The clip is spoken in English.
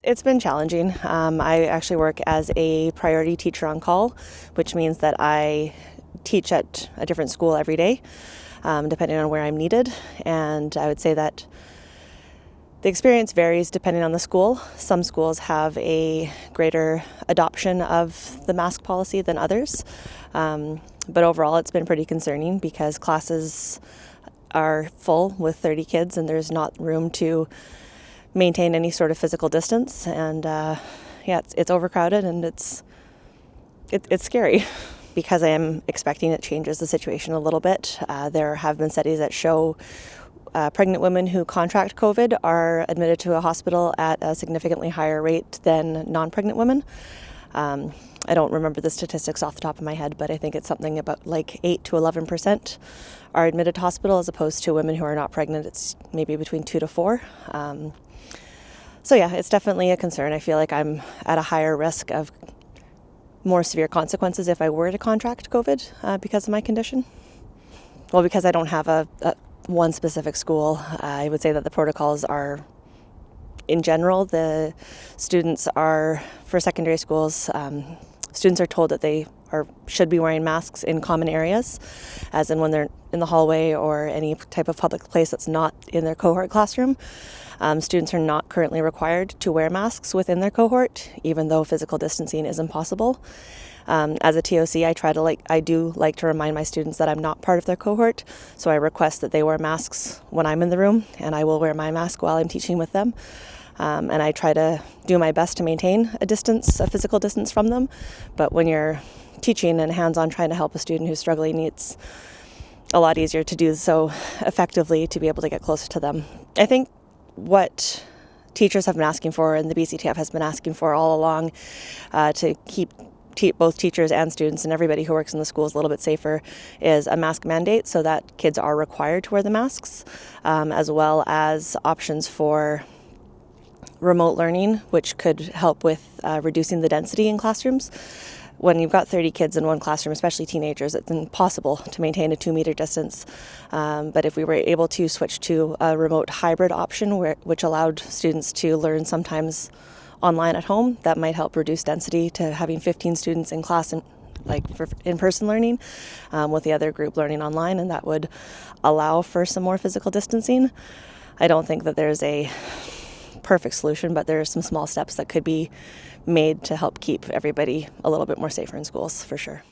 It's been challenging. I actually work as a priority teacher on call, which means that I teach at a different school every day, depending on where I'm needed. And I would say that the experience varies depending on the school. Some schools have a greater adoption of the mask policy than others. But overall, it's been pretty concerning because classes are full with 30 kids and there's not room to maintain any sort of physical distance. And it's overcrowded and it's scary. Because I am expecting it changes the situation a little bit. There have been studies that show pregnant women who contract COVID are admitted to a hospital at a significantly higher rate than non-pregnant women. I don't remember the statistics off the top of my head, but I think it's something about like 8 to 11% are admitted to hospital, as opposed to women who are not pregnant. It's maybe between 2 to 4. So yeah, it's definitely a concern. I feel like I'm at a higher risk of more severe consequences if I were to contract COVID because of my condition. Well, because I don't have a one specific school, I would say that the protocols are, in general, the students are, for secondary schools, students are told that they should be wearing masks in common areas, as in when they're in the hallway or any type of public place that's not in their cohort classroom. Students are not currently required to wear masks within their cohort, even though physical distancing is impossible. As a TOC, I do like to remind my students that I'm not part of their cohort, so I request that they wear masks when I'm in the room, and I will wear my mask while I'm teaching with them. And I try to do my best to maintain a physical distance from them. But when you're teaching and hands-on trying to help a student who's struggling, it's a lot easier to do so effectively to be able to get closer to them. I think what teachers have been asking for, and the BCTF has been asking for all along, to keep both teachers and students and everybody who works in the schools a little bit safer, is a mask mandate so that kids are required to wear the masks, as well as options for remote learning, which could help with reducing the density in classrooms. When you've got 30 kids in one classroom, especially teenagers, it's impossible to maintain a 2-meter distance. But if we were able to switch to a remote hybrid option, which allowed students to learn sometimes online at home, that might help reduce density to having 15 students in class for in-person learning, with the other group learning online, and that would allow for some more physical distancing. I don't think that there's a perfect solution, but there are some small steps that could be made to help keep everybody a little bit more safer in schools, for sure.